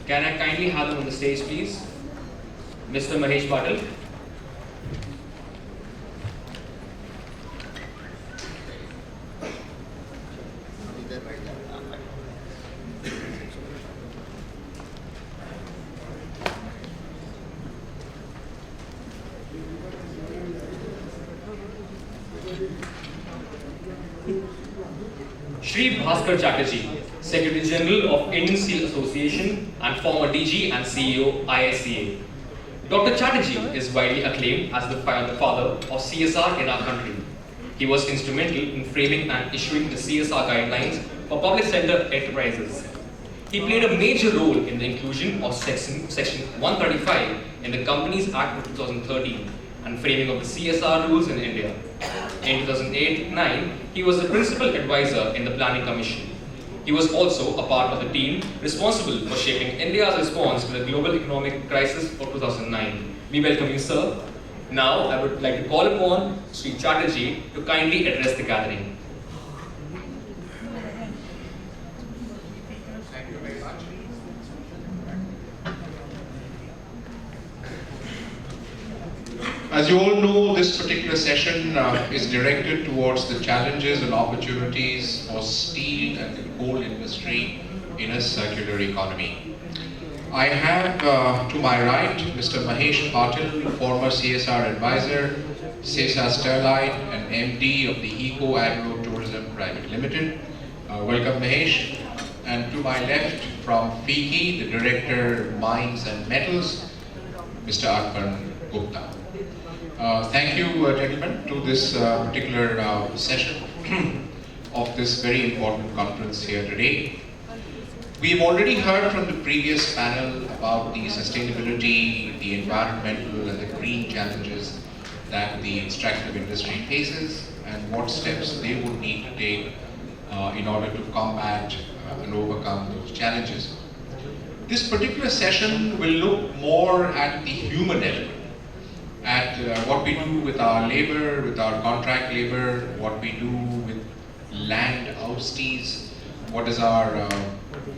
Can I kindly have them on the stage, please? Mr. Mahesh Patil. Sh.Bhaskar Chaterjee, Secretary General of Indian Steel Association and former DG and CEO IICA. Dr. Chatterjee is widely acclaimed as the father of CSR in our country. He was instrumental in framing and issuing the CSR guidelines for public sector enterprises. He played a major role in the inclusion of Section 135 in the Companies Act of 2013 and framing of the CSR rules in India. In 2008-9, he was the principal advisor in the Planning Commission. He was also a part of the team responsible for shaping India's response to the global economic crisis of 2009. We welcome you, sir. Now, I would like to call upon Sri Chatterjee to kindly address the gathering. Thank you very much. As you all know, this particular session is directed towards the challenges and opportunities for steel and the coal industry in a circular economy. I have to my right Mr. Mahesh Patil, former CSR advisor, SESA Sterlite and MD of the Eco-Agro Tourism Pvt.Ltd. Welcome, Mahesh. And to my left from FICI, the Director Mines and Metals, Mr. Gupta. Thank you, gentlemen, to this particular session of this very important conference here today. We've already heard from the previous panel about the sustainability, the environmental and the green challenges that the extractive industry faces and what steps they would need to take in order to combat and overcome those challenges. This particular session will look more at the human element, at what we do with our labor, with our contract labor, what we do with land ousties, what does our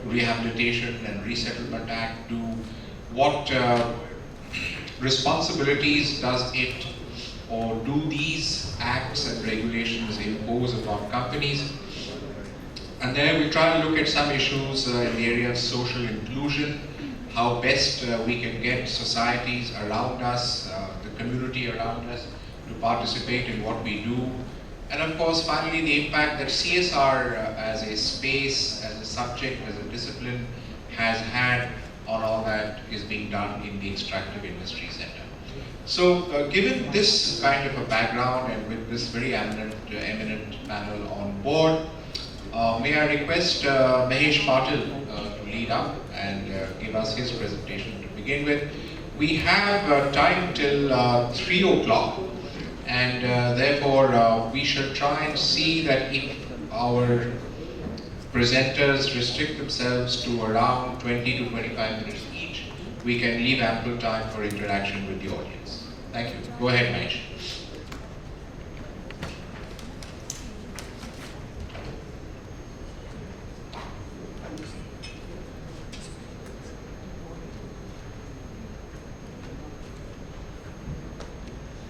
Rehabilitation and Resettlement Act do, what responsibilities does it or do these acts and regulations impose upon companies. And then we try to look at some issues in the area of social inclusion, how best we can get societies around us, the community around us to participate in what we do. And of course, finally, the impact that CSR as a space, as a subject, as a discipline has had on all that is being done in the extractive industry sector. So given this kind of a background and with this very eminent panel on board, may I request Mahesh Patil to lead up and give us his presentation to begin with. We have time till 3 o'clock, and therefore we shall try and see that if our presenters restrict themselves to around 20 to 25 minutes each, we can leave ample time for interaction with the audience. Thank you. Go ahead, Mahesh.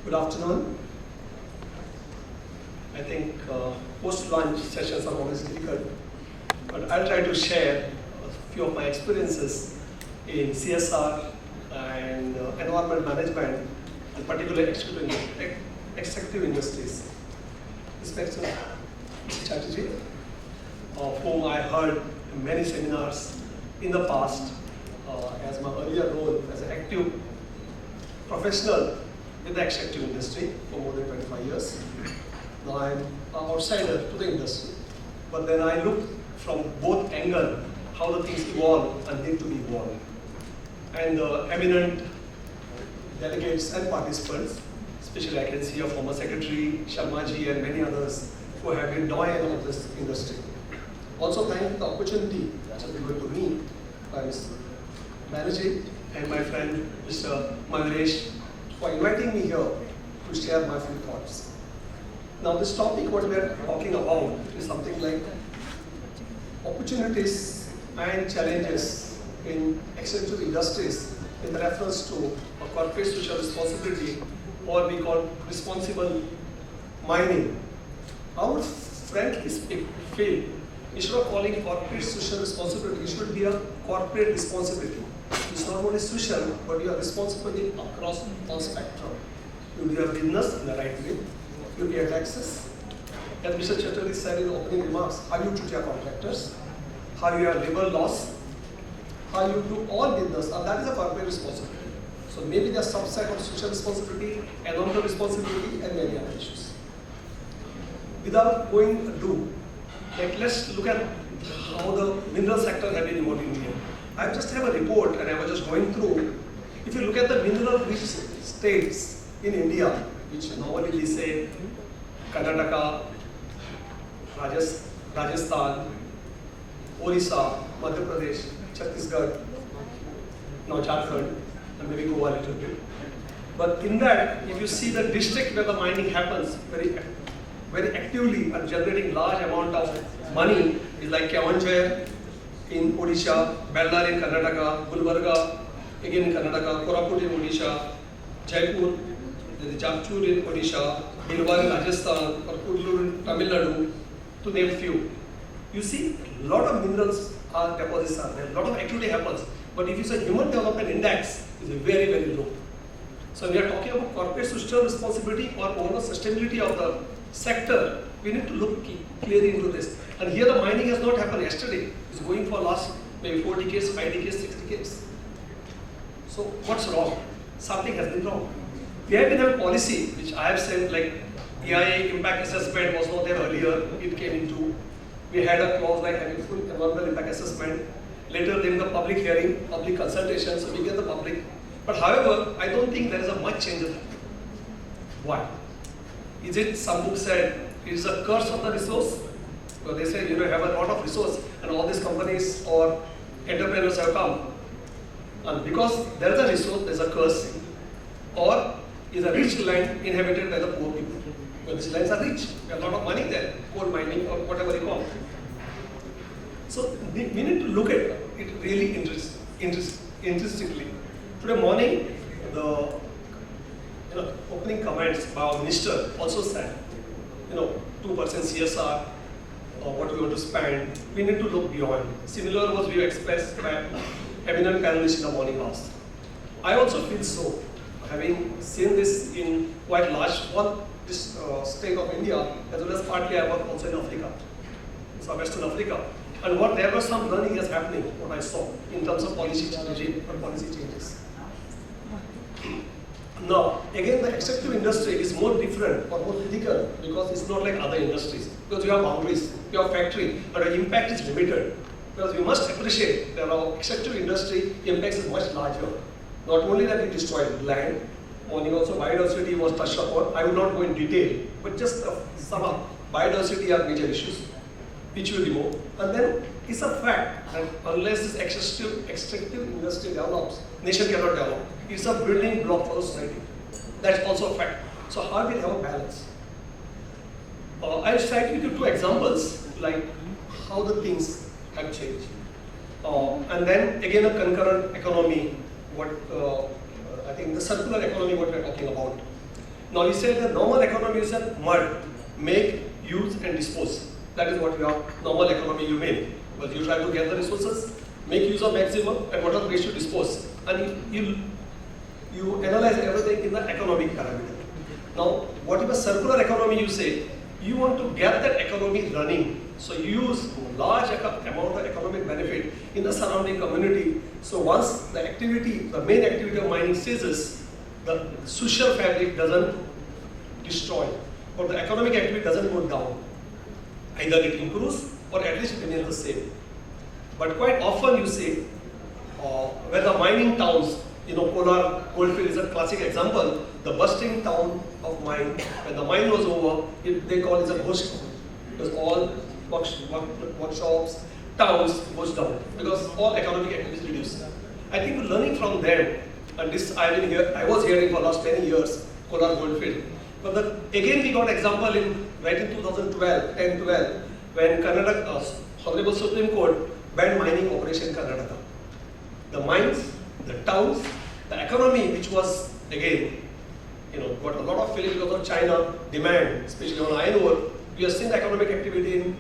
Good afternoon. I think post-lunch sessions are always difficult, but I'll try to share a few of my experiences in CSR and environment management, and particularly extractive industries. Respected Mr. Chatterjee, of whom I heard in many seminars in the past, as my earlier role as an active professional in the extractive industry for more than 25 years. Now I'm an outsider to the industry, but then I look from both angles how the things evolve and need to be evolved. And the eminent delegates and participants, especially I can see a former secretary, Sharmaji, and many others who have been doyen of this industry. Also thank the opportunity that has been given to me by Mr. Banerjee and my friend Mr. Nilesh for inviting me here to share my few thoughts. Now this topic what we are talking about is something like opportunities and challenges in extensive industries in reference to a corporate social responsibility, or we call responsible mining. I would frankly feel, instead of calling corporate social responsibility, it should be a corporate responsibility. It's not only social, but you are responsible across all spectrum. You do your business in the right way, you pay taxes. As Mr. Chaterjee said in the opening remarks, how you treat your contractors, how you have labor laws, how you do all business, and that is a corporate responsibility. So maybe there's some set of social responsibility, environmental responsibility, and many other issues. Without going ado, let's look at how the mineral sector has been evolving in India. I just have a report, and I was just going through. If you look at the mineral-rich states in India, which normally we say Karnataka, Rajasthan, Orissa, Madhya Pradesh, Chhattisgarh, now Jharkhand, and maybe Goa a little bit. But in that, if you see the district where the mining happens very actively and generating large amount of money, is like Keonjhar in Odisha, Bellary in Karnataka, Gulbarga again in Karnataka, Koraput in Odisha, Jaipur, Jamshedpur in Odisha, Bhilwara in Rajasthan, or Kudlur in Tamil Nadu, to name few. You see, a lot of minerals are deposits are there, a lot of activity happens. But if you say human development index is very, very low. So when we are talking about corporate social responsibility or overall sustainability of the sector, we need to look clearly into this. And here the mining has not happened yesterday. It's going for last maybe 4 decades, 5 decades, 6 decades. So what's wrong? Something has been wrong. We have been having policy, which I have said, like EIA impact assessment was not there earlier, it came into. We had a clause like having full environmental impact assessment. Later then the public hearing, public consultation, so we get the public. But however, I don't think there is a much change. Why? Is it, some books said, it is a curse of the resource? So they say, you have a lot of resource and all these companies or entrepreneurs have come. And because there is a resource, there is a curse. Or is a rich land inhabited by the poor people. But these lands are rich, there are a lot of money there, coal mining or whatever you call it. So we need to look at it really interestingly. Today morning, the opening comments by our minister also said, 2% CSR, or what we want to spend. We need to look beyond. Similar was we expressed by eminent panelists in the morning hours. I also feel so, having seen this in quite large this state of India, as well as partly I work also in Africa, so Western Africa. And there was some learning is happening, what I saw, in terms of policy changes. Now, again, the extractive industry is more different or more critical because it's not like other industries. Because you have boundaries, you have factory, but the impact is limited. Because we must appreciate that our extractive industry impact is much larger. Not only that we destroyed land, only also biodiversity was touched upon. I will not go in detail, but just sum up. Biodiversity are major issues, which we remove. And then it's a fact that unless this extractive industry develops, nation cannot develop. It's a building block for the society. That's also a fact. So how do we have a balance? I'll cite you 2 examples, like how the things have changed. And then again a concurrent economy, I think the circular economy what we're talking about. Now you said the normal economy is a mud, make, use and dispose. That is what your normal economy you mean. But you try to get the resources, make use of maximum, and what are the ways to dispose. And you analyze everything in the economic parameter. Now, what is a circular economy you say? You want to get that economy running. So you use large amount of economic benefit in the surrounding community. So once the main activity of mining ceases, the social fabric doesn't destroy, or the economic activity doesn't go down. Either it improves or at least remains the same. But quite often you see, where the mining towns, Kolar Goldfield is a classic example, the busting town of mine, when the mine was over, they call it a ghost town. Because all workshops, towns goes down, because all economic activity is reduced. I think learning from them, and this I was hearing for last 10 years, Kolar Goldfield. But again we got example right in 2012, when Honorable Supreme Court banned mining operation in Karnataka. The mines, the towns, the economy, which was again, got a lot of failure because of China demand, especially on iron ore. We have seen the economic activity in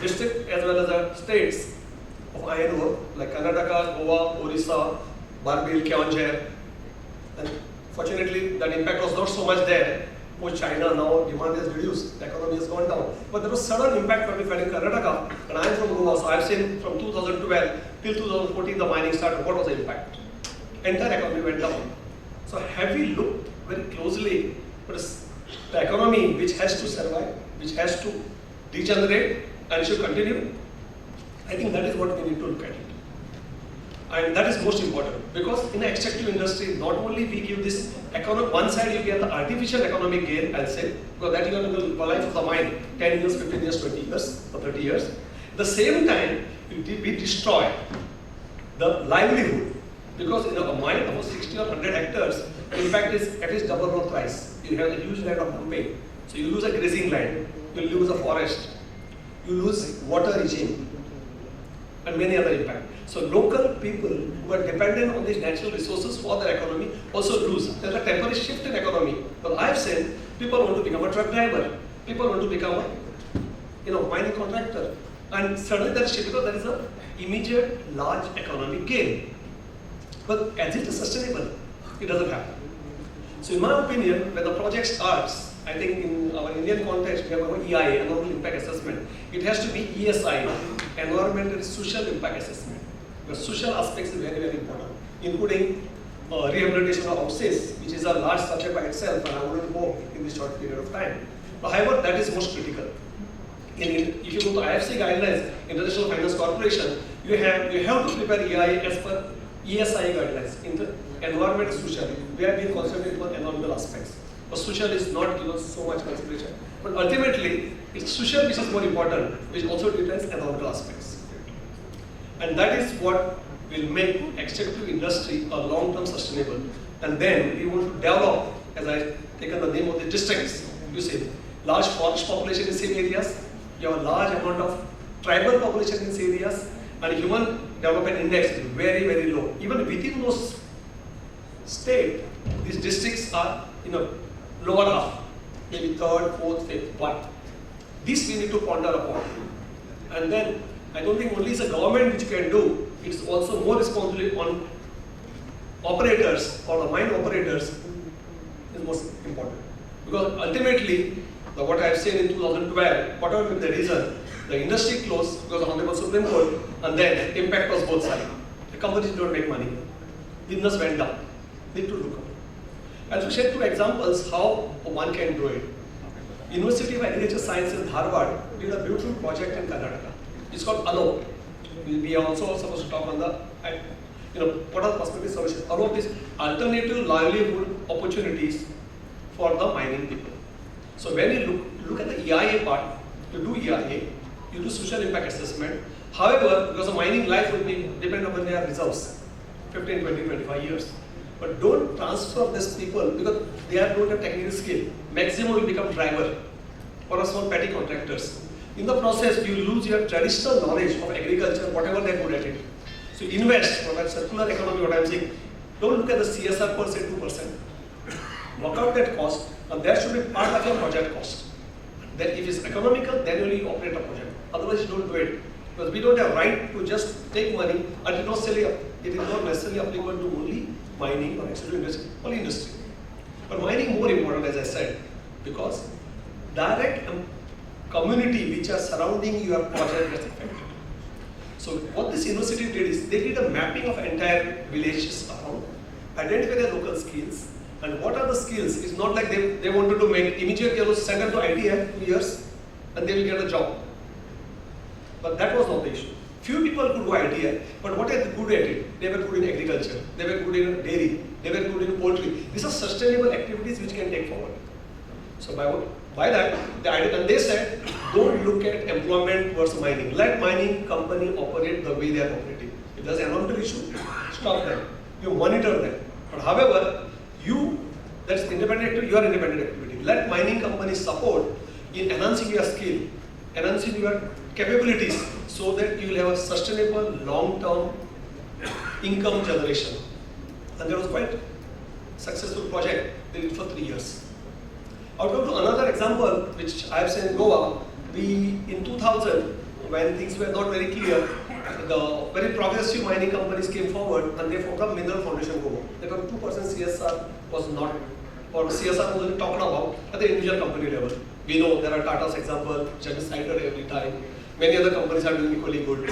district as well as the states of iron ore, like Karnataka, Goa, Orissa, Barbil, Keonjhar. And fortunately, that impact was not so much there. Post China, now demand has reduced, the economy has gone down. But there was sudden impact when we felt in Karnataka, and I am from Goa, so I have seen from 2012 till 2014 the mining started. What was the impact? Entire economy went down. So have we looked very closely at the economy which has to survive, which has to degenerate and should continue? I think that is what we need to look at it. And that is most important, because in the extractive industry, not only we give this economic, one side you get the artificial economic gain, I'll say, because that you are the life of the mine, 10 years, 15 years, 20 years, or 30 years. At the same time, we destroy the livelihood, because in a mine of 60 or 100 hectares, the impact is at least double or thrice. You have a huge land of dumping, so you lose a grazing land, you lose a forest, you lose water regime, and many other impacts. So local people who are dependent on these natural resources for their economy also lose. There's a temporary shift in economy. But I've seen people want to become a truck driver, people want to become a mining contractor, and suddenly there is shift because there is an immediate large economic gain. But as it is sustainable, it doesn't happen. So in my opinion, when the project starts, I think in our Indian context, we have our EIA, Environmental Impact Assessment. It has to be ESI, Environmental and Social Impact Assessment. Because social aspects is very, very important, including rehabilitation of houses, which is a large subject by itself, and I wouldn't go in this short period of time. But however, that is most critical. If you go to IFC guidelines, International Finance Corporation, you have to prepare EIA as per ESI guidelines in the environment and social. We have been concentrating on environmental aspects. But social is not given so much consideration. But ultimately, it's social which is more important, which also depends on environmental aspects. And that is what will make extractive industry a long-term sustainable. And then we want to develop, as I've taken the name of the districts, you see, large forest population in same areas, you have a large amount of tribal population in these areas, and human development index is very, very low. Even within those states, these districts are lower half, maybe third, fourth, fifth, one. This we need to ponder upon. And then I don't think only it's a government which can do, it's also more responsibility on operators or the mine operators is most important. Because ultimately, what I have seen in 2012, whatever the reason, the industry closed because of Honorable Supreme Court, and then impact was both sides. The companies don't make money. Business went down. Need to look up. I'll to share two examples how one can do it. University of Agriculture Sciences, Harvard, did a beautiful project in Karnataka. It's called Aayog. We are also supposed to talk on the, what are the prospective solutions? Aayog is alternative livelihood opportunities for the mining people. So when you look at the EIA part, you do EIA, you do social impact assessment. However, because the mining life will be depend upon their reserves, 15, 20, 25 years. But don't transfer these people because they don't have technical skill. Maximum will become driver or a small petty contractors. In the process, you lose your traditional knowledge of agriculture, whatever they're good at it. So invest for that circular economy, what I'm saying. Don't look at the CSR per se, 2%. Work out that cost, and that should be part of your project cost. Then if it's economical, then only you operate a project. Otherwise, you don't do it. Because we don't have right to just take money and it is not necessarily applicable to only mining or extractive industry, only industry. But mining more important, as I said, because direct community which are surrounding your project gets affected. So what this university did is they did a mapping of entire villages around, identify their local skills, and what are the skills. It's not like they wanted to make immediate send them to ITF 2 years and they will get a job. But that was not the issue. Few people could do ITF, but what are they good at it? They were good in agriculture, they were good in dairy, they were good in poultry. These are sustainable activities which can take forward. So by that, and they said, don't look at employment versus mining. Let mining company operate the way they are operating. If there's an environmental issue, stop them. You monitor them. But however, that's independent activity, your independent activity. Let mining companies support in enhancing your skill, enhancing your capabilities so that you will have a sustainable long-term income generation. And there was quite a successful project they did for 3 years. Out of another example, which I have seen in Goa, we in 2000, when things were not very clear, the very progressive mining companies came forward and they formed a mineral foundation Goa. There were 2% CSR was not, or CSR was only talked about at the individual company level. We know there are Tata's example, which is cited every time. Many other companies are doing equally good.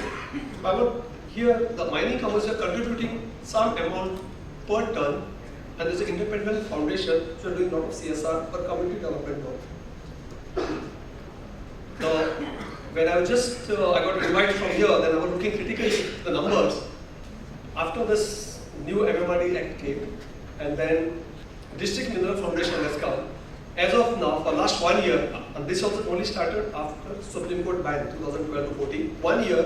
However, here the mining companies are contributing some amount per ton, and there's an independent foundation which are doing a lot of CSR for community development work. When I was I got invited from here, then I was looking critically at the numbers. After this new MMRD Act came, and then District Mineral Foundation has come. As of now, for last 1 year, and this also only started after Supreme Court ban 2012 to 14. 1 year,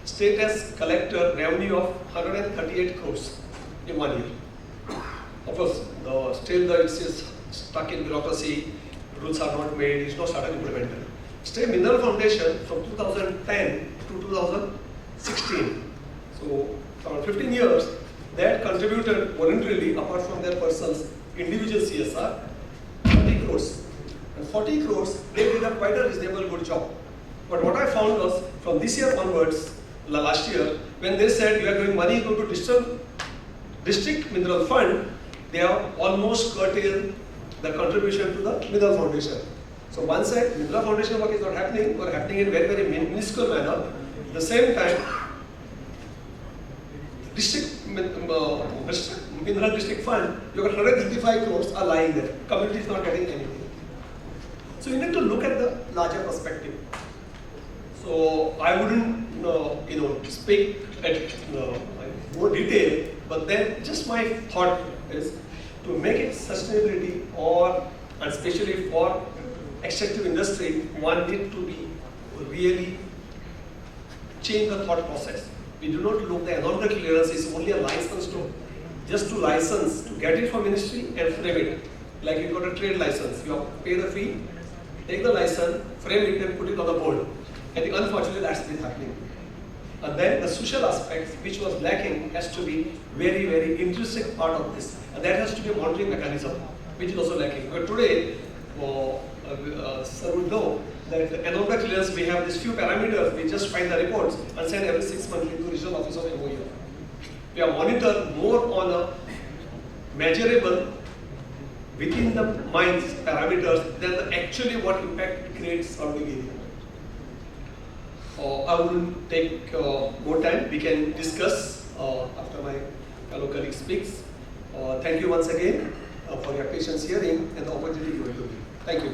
state has collected revenue of 138 crores in 1 year. Of course, still it's stuck in bureaucracy, rules are not made, it's not started implemented. State Mineral Foundation from 2010 to 2016, so around 15 years, they had contributed voluntarily, apart from their personal individual CSR, 40 crores. And 40 crores, they did a quite a reasonable good job. But what I found was, from this year onwards, last year, when they said you are giving money go to district mineral fund, they have almost curtailed the contribution to the mineral foundation. So one side, mineral foundation work is not happening, or happening in very, very minuscule manner. At the same time, mineral district fund, you got 155 crores are lying there. Community is not getting anything. So you need to look at the larger perspective. So I wouldn't, speak at more detail, but then just my thought is to make it sustainability, and especially for extractive industry, one need to be really change the thought process. We do not look the environmental clearance is only a license to license to get it from ministry and frame it. Like you got a trade license, you have to pay the fee, take the license, frame it and put it on the board. I think unfortunately that's been happening. And then the social aspect, which was lacking, has to be very, very intrinsic part of this. And that has to be a monitoring mechanism, which is also lacking. But today, sir would know that the environmental clearance, we have these few parameters, we just find the reports and send every 6 months to regional office of MOE. We are monitor more on a measurable within the mines parameters than actually what impact it creates surrounding area. I wouldn't take more time. We can discuss after my fellow colleague speaks. Thank you once again for your patience hearing and the opportunity given to me. Thank you.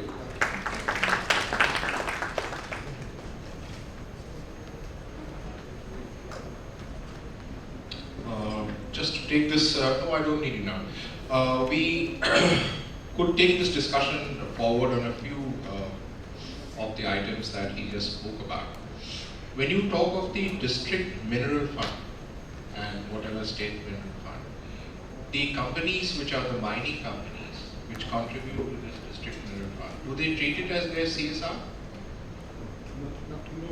Just to take this, no, I don't need it now. We could take this discussion forward on a few of the items that he just spoke about. When you talk of the district mineral fund and whatever state mineral fund, the companies which are the mining companies which contribute to this district mineral fund, do they treat it as their CSR?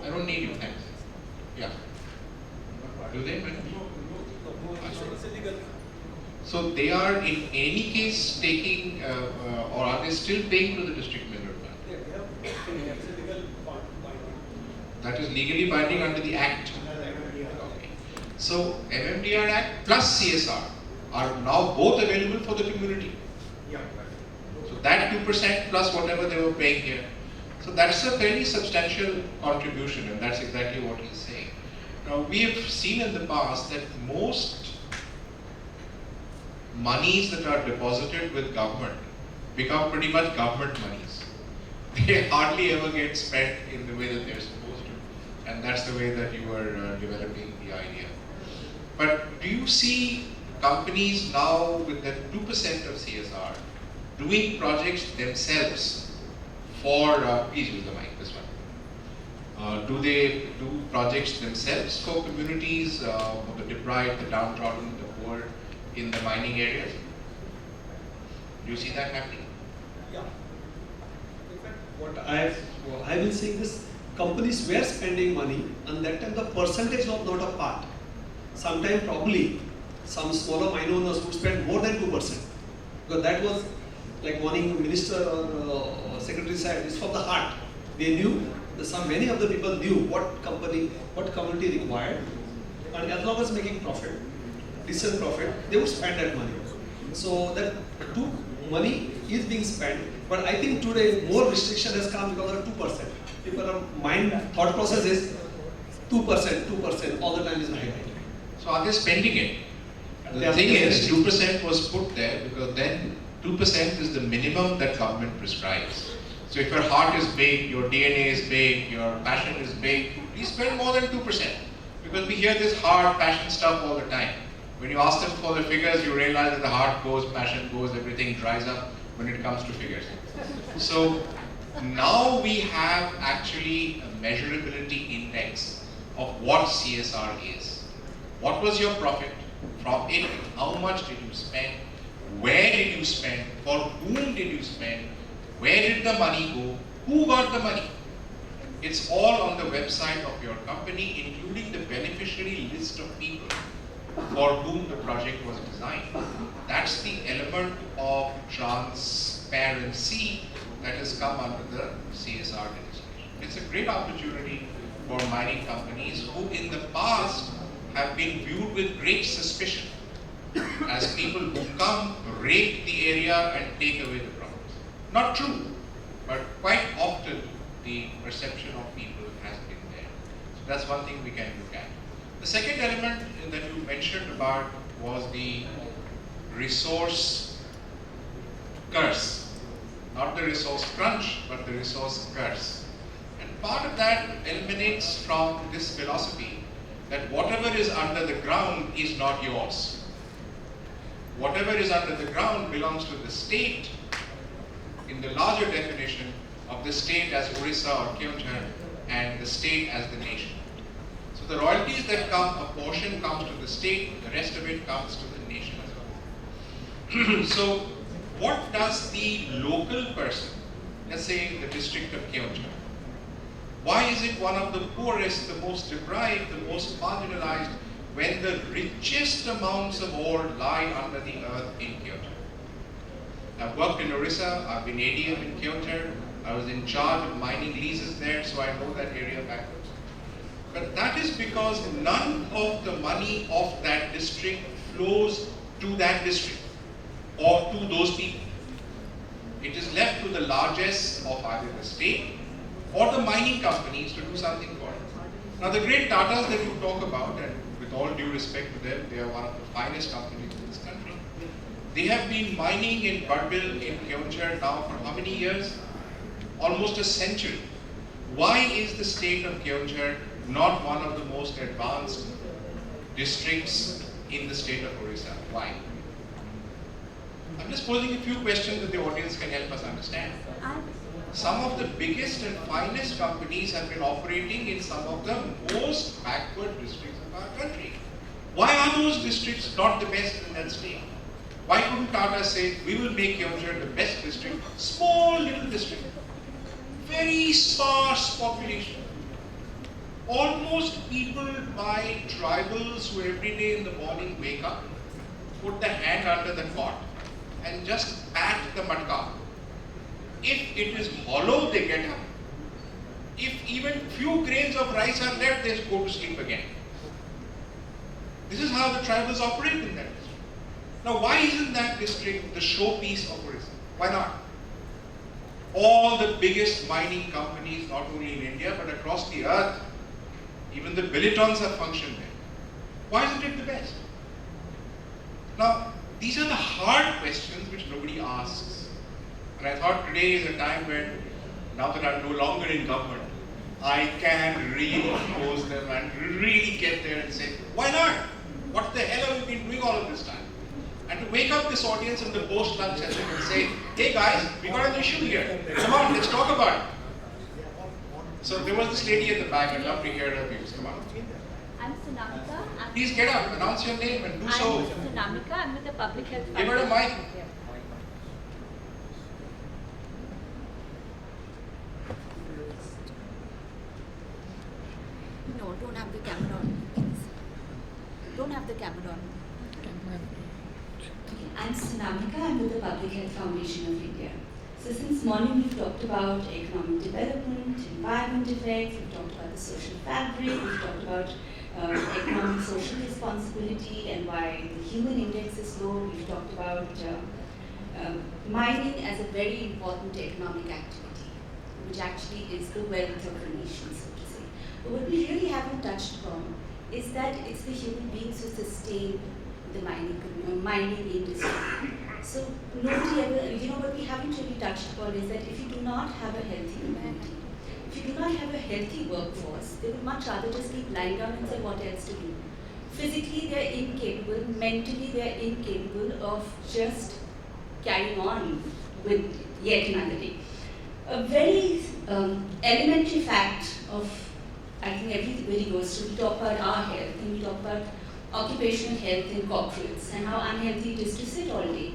I don't need you, thanks. Yeah. Do they? So they are in any case taking, or are they still paying to the district mineral fund? That is legally binding under the Act. Okay. So MMDR Act plus CSR are now both available for the community. So that 2% plus whatever they were paying here. So that's a fairly substantial contribution, and that's exactly what he's saying. Now we have seen in the past that most monies that are deposited with government become pretty much government monies. They hardly ever get spent in the way that they're supposed to. And that's the way that you are developing the idea. But do you see companies now with that 2% of CSR doing projects themselves for, please use the mic, this one. Do they do projects themselves for communities, for the deprived, the downtrodden, the poor in the mining areas? Do you see that happening? Yeah. In fact, what I will say this, companies were spending money, and that time the percentage was not a part. Sometimes probably some smaller mine owners would spend more than 2%, because that was like one minister or secretary said, it's from the heart. They knew that many of the people knew what community required, and as long as making profit, decent profit, they would spend that money. So that money is being spent, but I think today more restriction has come because of 2%. People are thought process is 2%, all the time is high. So are they spending it? The thing is, 2% was put there because then 2% is the minimum that government prescribes. So if your heart is big, your DNA is big, your passion is big, please spend more than 2%. Because we hear this heart, passion stuff all the time. When you ask them for the figures, you realize that the heart goes, passion goes, everything dries up when it comes to figures. So now we have actually a measurability index of what CSR is. What was your profit from it? How much did you spend? Where did you spend? For whom did you spend? Where did the money go? Who got the money? It's all on the website of your company, including the beneficiary list of people for whom the project was designed. That's the element of transparency that has come under the CSR legislation. It's a great opportunity for mining companies who in the past have been viewed with great suspicion as people who come, rape the area and take away the profits. Not true, but quite often the perception of people has been there. So that's one thing we can look at. The second element that you mentioned about was the resource curse. Not the resource crunch, but the resource curse. And part of that emanates from this philosophy that whatever is under the ground is not yours. Whatever is under the ground belongs to the state in the larger definition of the state as Orissa or Keonjhar and the state as the nation. So the royalties that come, a portion comes to the state, the rest of it comes to the nation as a whole. So what does the local person, let's say the district of Keonjhar, why is it one of the poorest, the most deprived, the most marginalized, when the richest amounts of ore lie under the earth in Keonjhar? I've worked in Orissa, I've been ADM in Keonjhar, I was in charge of mining leases there, so I know that area backwards. But that is because none of the money of that district flows to that district or to those people. It is left to the largest of either the state or the mining companies to do something for it. Now the great Tatas that you talk about, and with all due respect to them, they are one of the finest companies in this country. They have been mining in Badbil, in Keonjhar now for how many years? Almost a century. Why is the state of Keonjhar not one of the most advanced districts in the state of Orissa? Why? I'm just posing a few questions that the audience can help us understand. Some of the biggest and finest companies have been operating in some of the most backward districts of our country. Why are those districts not the best in that state? Why couldn't Tata say, we will make Keonjhar the best district, small little district, very sparse population. Almost people by tribals who every day in the morning wake up, put the hand under the cot and just pat the matka. If it is hollow, they get up. If even few grains of rice are left, they go to sleep again. This is how the tribals operate in that district. Now why isn't that district the showpiece of Orissa? Why not? All the biggest mining companies, not only in India, but across the earth, even the Billitons have functioned there. Why isn't it the best? Now, these are the hard questions which nobody asks. And I thought today is a time when, now that I'm no longer in government, I can really pose them and really get there and say, why not? What the hell have we been doing all of this time? And to wake up this audience in the post-lunch session and say, hey guys, we got an issue here. Come on, let's talk about it. So there was this lady at the back. I'd love to hear her views. Come on. I'm Sunamika. Please get up, announce your name and do so. I'm Sunamika. I'm with the Public Health Give her a mic. I'm Sunamika. I'm with the Public Health Foundation of India. So since morning we've talked about economic development, environment effects, we've talked about the social fabric, we've talked about economic social responsibility and why the human index is low, we've talked about mining as a very important economic activity, which actually is the wealth of a nation, so to say. But what we really haven't touched upon is that it's the human beings who sustain the mining industry. So nobody ever, what we haven't really touched upon is that if you do not have a healthy community, if you do not have a healthy workforce, they would much rather just keep lying down and say what else to do. Physically they are incapable, mentally they are incapable of just carrying on with yet another day. A very elementary fact of, I think everybody goes through, we talk about our health and we talk about occupational health in corporates and how unhealthy it is to sit all day.